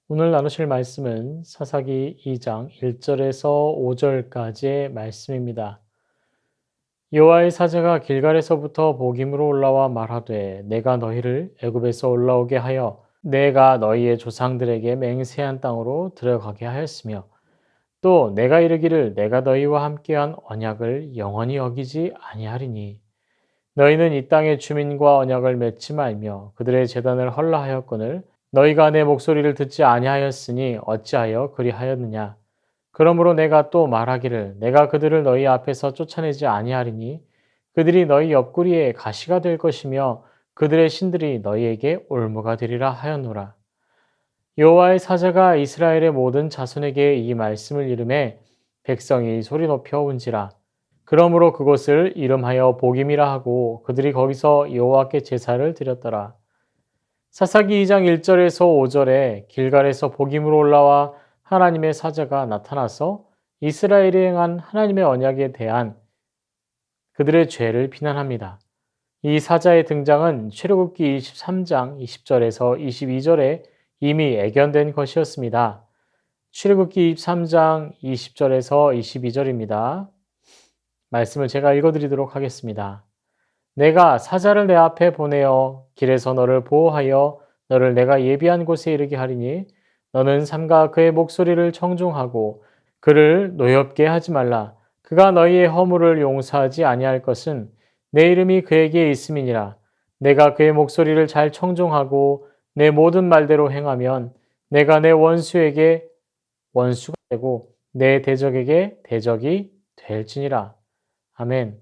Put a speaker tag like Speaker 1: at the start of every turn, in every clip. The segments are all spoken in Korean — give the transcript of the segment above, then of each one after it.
Speaker 1: 오늘 나누실 말씀은 사사기 2장 1절에서 5절까지의 말씀입니다. 여호와의 사자가 길갈에서부터 복임으로 올라와 말하되 내가 너희를 애굽에서 올라오게 하여 내가 너희의 조상들에게 맹세한 땅으로 들어가게 하였으며 또 내가 이르기를 내가 너희와 함께한 언약을 영원히 어기지 아니하리니 너희는 이 땅의 주민과 언약을 맺지 말며 그들의 제단을 헐라하였거늘 너희가 내 목소리를 듣지 아니하였으니 어찌하여 그리하였느냐. 그러므로 내가 또 말하기를 내가 그들을 너희 앞에서 쫓아내지 아니하리니 그들이 너희 옆구리에 가시가 될 것이며 그들의 신들이 너희에게 올무가 되리라 하였노라. 여호와의 사자가 이스라엘의 모든 자손에게 이 말씀을 이름해 백성이 소리 높여 운지라. 그러므로 그곳을 이름하여 복임이라 하고 그들이 거기서 여호와께 제사를 드렸더라. 사사기 2장 1절에서 5절에 길갈에서 복임으로 올라와 하나님의 사자가 나타나서 이스라엘이 행한 하나님의 언약에 대한 그들의 죄를 비난합니다. 이 사자의 등장은 출애굽기 23장 20절에서 22절에 이미 예견된 것이었습니다. 출애굽기 23장 20절에서 22절입니다. 말씀을 제가 읽어드리도록 하겠습니다. 내가 사자를 내 앞에 보내어 길에서 너를 보호하여 너를 내가 예비한 곳에 이르게 하리니 너는 삼가 그의 목소리를 청종하고 그를 노엽게 하지 말라. 그가 너희의 허물을 용서하지 아니할 것은 내 이름이 그에게 있음이니라. 내가 그의 목소리를 잘 청종하고 내 모든 말대로 행하면 내가 내 원수에게 원수가 되고 내 대적에게 대적이 될지니라. 아멘.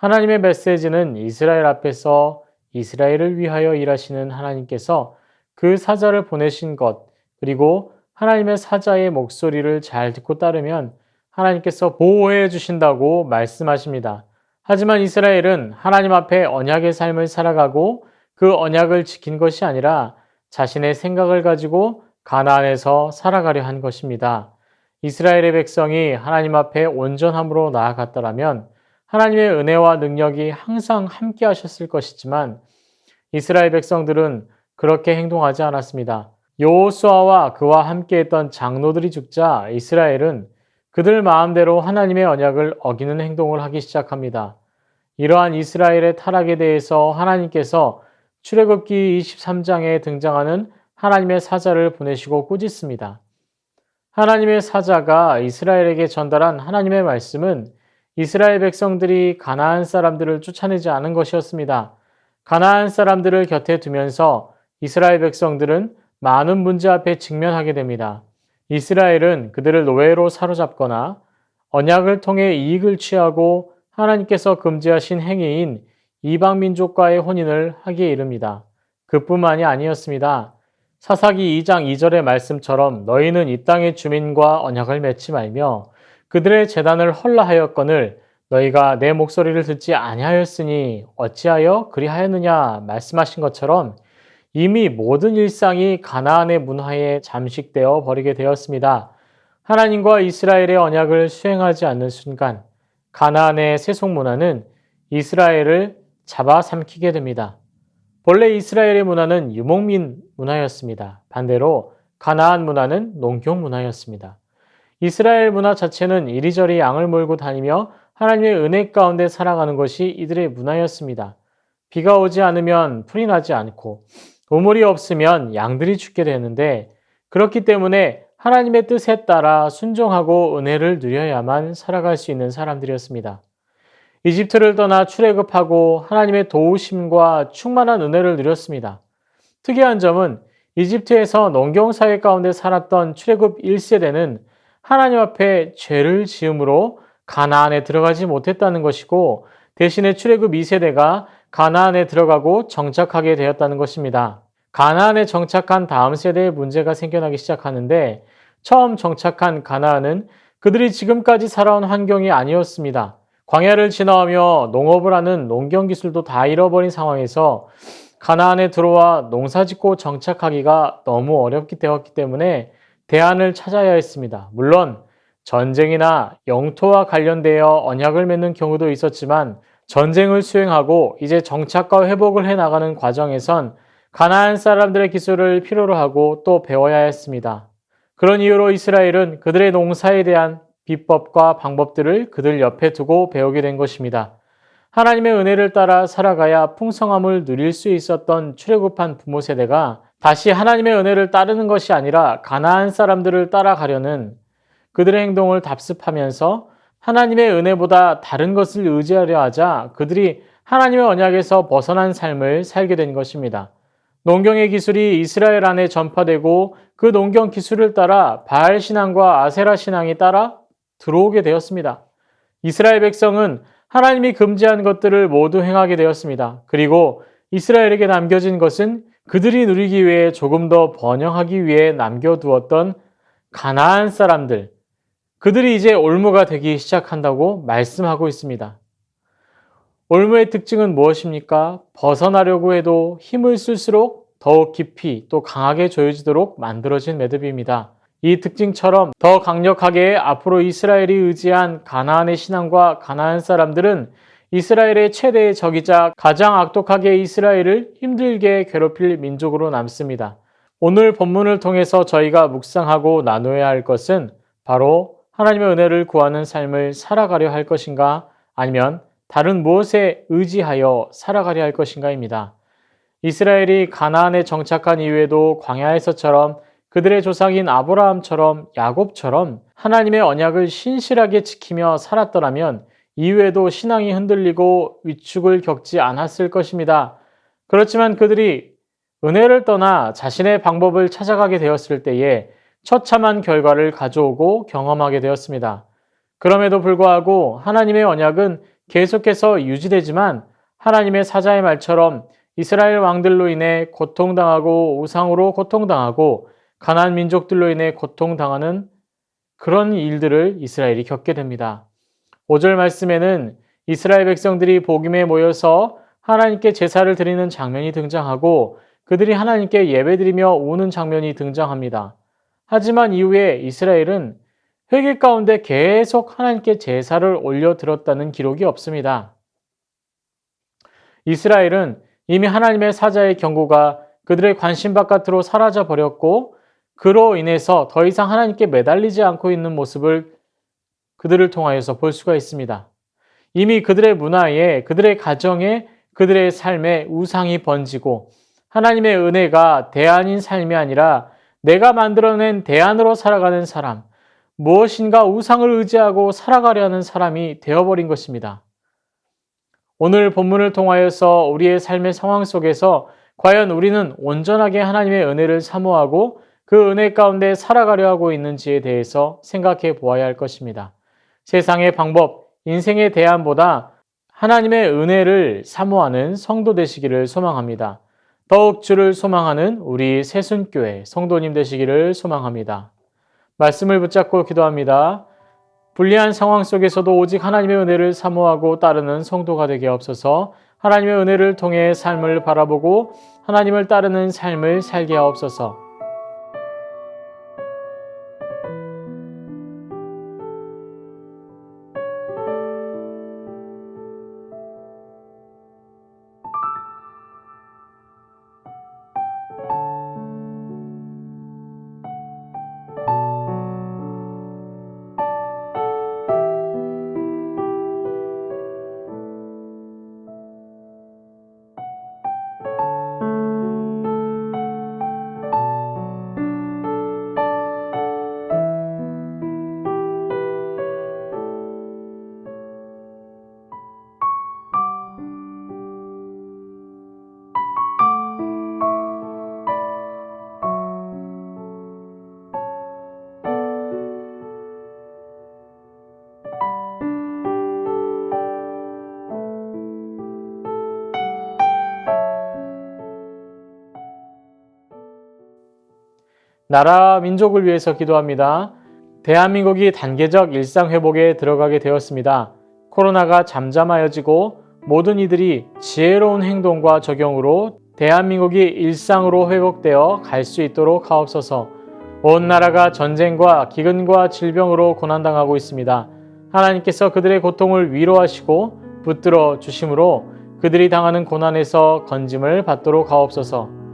Speaker 1: 하나님의 메시지는 이스라엘 앞에서 이스라엘을 위하여 일하시는 하나님께서 그 사자를 보내신 것, 그리고 하나님의 사자의 목소리를 잘 듣고 따르면 하나님께서 보호해 주신다고 말씀하십니다. 하지만 이스라엘은 하나님 앞에 언약의 삶을 살아가고 그 언약을 지킨 것이 아니라 자신의 생각을 가지고 가나안에서 살아가려 한 것입니다. 이스라엘의 백성이 하나님 앞에 온전함으로 나아갔더라면 하나님의 은혜와 능력이 항상 함께 하셨을 것이지만 이스라엘 백성들은 그렇게 행동하지 않았습니다. 여호수아와 그와 함께했던 장로들이 죽자 이스라엘은 그들 마음대로 하나님의 언약을 어기는 행동을 하기 시작합니다. 이러한 이스라엘의 타락에 대해서 하나님께서 출애굽기 23장에 등장하는 하나님의 사자를 보내시고 꾸짖습니다. 하나님의 사자가 이스라엘에게 전달한 하나님의 말씀은 이스라엘 백성들이 가나안 사람들을 쫓아내지 않은 것이었습니다. 가나안 사람들을 곁에 두면서 이스라엘 백성들은 많은 문제 앞에 직면하게 됩니다. 이스라엘은 그들을 노예로 사로잡거나 언약을 통해 이익을 취하고 하나님께서 금지하신 행위인 이방 민족과의 혼인을 하기에 이릅니다. 그뿐만이 아니었습니다. 사사기 2장 2절의 말씀처럼 너희는 이 땅의 주민과 언약을 맺지 말며 그들의 제단을 헐라하였거늘 너희가 내 목소리를 듣지 아니하였으니 어찌하여 그리하였느냐 말씀하신 것처럼 이미 모든 일상이 가나안의 문화에 잠식되어 버리게 되었습니다. 하나님과 이스라엘의 언약을 수행하지 않는 순간 가나안의 세속 문화는 이스라엘을 잡아삼키게 됩니다. 본래 이스라엘의 문화는 유목민 문화였습니다. 반대로 가나안 문화는 농경 문화였습니다. 이스라엘 문화 자체는 이리저리 양을 몰고 다니며 하나님의 은혜 가운데 살아가는 것이 이들의 문화였습니다. 비가 오지 않으면 풀이 나지 않고 우물이 없으면 양들이 죽게 되는데 그렇기 때문에 하나님의 뜻에 따라 순종하고 은혜를 누려야만 살아갈 수 있는 사람들이었습니다. 이집트를 떠나 출애굽하고 하나님의 도우심과 충만한 은혜를 누렸습니다. 특이한 점은 이집트에서 농경사회 가운데 살았던 출애굽 1세대는 하나님 앞에 죄를 지음으로 가나안에 들어가지 못했다는 것이고 대신에 출애굽 2세대가 가나안에 들어가고 정착하게 되었다는 것입니다. 가나안에 정착한 다음 세대에 문제가 생겨나기 시작하는데 처음 정착한 가나안은 그들이 지금까지 살아온 환경이 아니었습니다. 광야를 지나오며 농업을 하는 농경 기술도 다 잃어버린 상황에서 가나안에 들어와 농사짓고 정착하기가 너무 어렵게 되었기 때문에 대안을 찾아야 했습니다. 물론 전쟁이나 영토와 관련되어 언약을 맺는 경우도 있었지만 전쟁을 수행하고 이제 정착과 회복을 해나가는 과정에선 가나안 사람들의 기술을 필요로 하고 또 배워야 했습니다. 그런 이유로 이스라엘은 그들의 농사에 대한 비법과 방법들을 그들 옆에 두고 배우게 된 것입니다. 하나님의 은혜를 따라 살아가야 풍성함을 누릴 수 있었던 출애굽한 부모 세대가 다시 하나님의 은혜를 따르는 것이 아니라 가나안 사람들을 따라가려는 그들의 행동을 답습하면서 하나님의 은혜보다 다른 것을 의지하려 하자 그들이 하나님의 언약에서 벗어난 삶을 살게 된 것입니다. 농경의 기술이 이스라엘 안에 전파되고 그 농경 기술을 따라 바알 신앙과 아세라 신앙이 따라 들어오게 되었습니다. 이스라엘 백성은 하나님이 금지한 것들을 모두 행하게 되었습니다. 그리고 이스라엘에게 남겨진 것은 그들이 누리기 위해 조금 더 번영하기 위해 남겨두었던 가나안 사람들, 그들이 이제 올무가 되기 시작한다고 말씀하고 있습니다. 올무의 특징은 무엇입니까? 벗어나려고 해도 힘을 쓸수록 더욱 깊이 또 강하게 조여지도록 만들어진 매듭입니다. 이 특징처럼 더 강력하게 앞으로 이스라엘이 의지한 가나안의 신앙과 가나안 사람들은 이스라엘의 최대의 적이자 가장 악독하게 이스라엘을 힘들게 괴롭힐 민족으로 남습니다. 오늘 본문을 통해서 저희가 묵상하고 나눠야 할 것은 바로 하나님의 은혜를 구하는 삶을 살아가려 할 것인가 아니면 다른 무엇에 의지하여 살아가려 할 것인가입니다. 이스라엘이 가나안에 정착한 이후에도 광야에서처럼 그들의 조상인 아브라함처럼 야곱처럼 하나님의 언약을 신실하게 지키며 살았더라면 이후에도 신앙이 흔들리고 위축을 겪지 않았을 것입니다. 그렇지만 그들이 은혜를 떠나 자신의 방법을 찾아가게 되었을 때에 처참한 결과를 가져오고 경험하게 되었습니다. 그럼에도 불구하고 하나님의 언약은 계속해서 유지되지만 하나님의 사자의 말처럼 이스라엘 왕들로 인해 고통당하고 우상으로 고통당하고 가나안 민족들로 인해 고통당하는 그런 일들을 이스라엘이 겪게 됩니다. 5절 말씀에는 이스라엘 백성들이 복임에 모여서 하나님께 제사를 드리는 장면이 등장하고 그들이 하나님께 예배드리며 우는 장면이 등장합니다. 하지만 이후에 이스라엘은 회개 가운데 계속 하나님께 제사를 올려드렸다는 기록이 없습니다. 이스라엘은 이미 하나님의 사자의 경고가 그들의 관심 바깥으로 사라져 버렸고 그로 인해서 더 이상 하나님께 매달리지 않고 있는 모습을 그들을 통하여서 볼 수가 있습니다. 이미 그들의 문화에, 그들의 가정에, 그들의 삶에 우상이 번지고 하나님의 은혜가 대안인 삶이 아니라 내가 만들어낸 대안으로 살아가는 사람, 무엇인가 우상을 의지하고 살아가려 하는 사람이 되어버린 것입니다. 오늘 본문을 통하여서 우리의 삶의 상황 속에서 과연 우리는 온전하게 하나님의 은혜를 사모하고 그 은혜 가운데 살아가려 하고 있는지에 대해서 생각해 보아야 할 것입니다. 세상의 방법, 인생의 대안보다 하나님의 은혜를 사모하는 성도 되시기를 소망합니다. 더욱 주를 소망하는 우리 새순교회 성도님 되시기를 소망합니다. 말씀을 붙잡고 기도합니다. 불리한 상황 속에서도 오직 하나님의 은혜를 사모하고 따르는 성도가 되게 하옵소서. 하나님의 은혜를 통해 삶을 바라보고 하나님을 따르는 삶을 살게 하옵소서. 나라 민족을 위해서 기도합니다. 대한민국이 단계적 일상회복에 들어가게 되었습니다. 코로나가 잠잠하여지고 모든 이들이 지혜로운 행동과 적용으로 대한민국이 일상으로 회복되어 갈 수 있도록 하옵소서. 온 나라가 전쟁과 기근과 질병으로 고난당하고 있습니다. 하나님께서 그들의 고통을 위로하시고 붙들어 주심으로 그들이 당하는 고난에서 건짐을 받도록 하옵소서.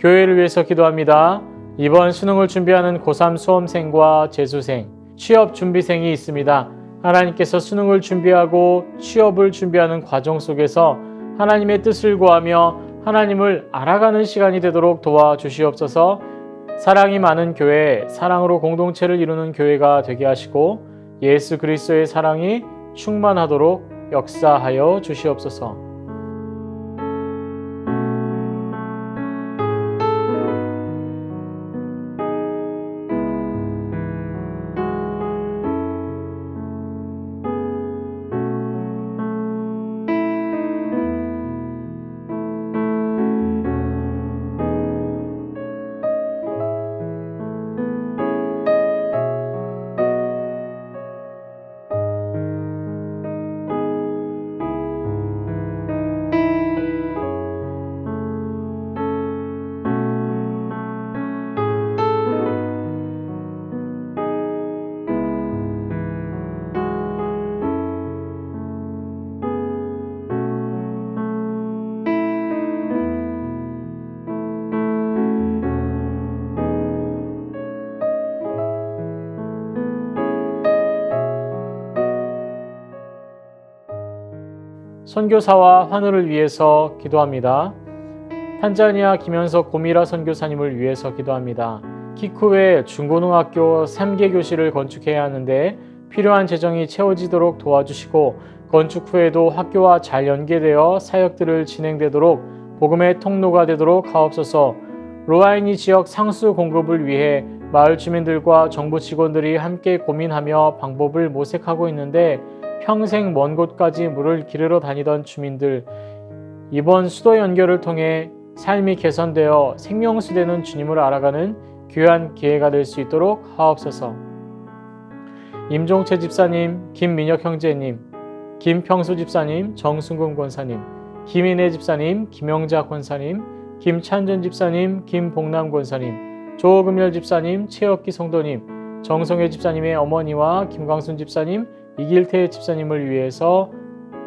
Speaker 1: 교회를 위해서 기도합니다. 이번 수능을 준비하는 고3 수험생과 재수생, 취업 준비생이 있습니다. 하나님께서 수능을 준비하고 취업을 준비하는 과정 속에서 하나님의 뜻을 구하며 하나님을 알아가는 시간이 되도록 도와주시옵소서. 사랑이 많은 교회, 사랑으로 공동체를 이루는 교회가 되게 하시고 예수 그리스도의 사랑이 충만하도록 역사하여 주시옵소서. 선교사와 환우를 위해서 기도합니다. 탄자니아 김현석 고미라 선교사님을 위해서 기도합니다. 키쿠에 중고등학교 3개 교실을 건축해야 하는데 필요한 재정이 채워지도록 도와주시고 건축 후에도 학교와 잘 연계되어 사역들을 진행되도록 복음의 통로가 되도록 하옵소서. 로하이니 지역 상수 공급을 위해 마을 주민들과 정부 직원들이 함께 고민하며 방법을 모색하고 있는데 평생 먼 곳까지 물을 기르러 다니던 주민들, 이번 수도 연결을 통해 삶이 개선되어 생명수 되는 주님을 알아가는 귀한 기회가 될 수 있도록 하옵소서. 임종채 집사님, 김민혁 형제님, 김평수 집사님, 정순금 권사님, 김인혜 집사님, 김영자 권사님, 김찬전 집사님, 김봉남 권사님, 조금열 집사님, 최혁기 성도님, 정성혜 집사님의 어머니와 김광순 집사님, 이길태 집사님을 위해서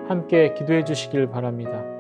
Speaker 1: 함께 기도해 주시길 바랍니다.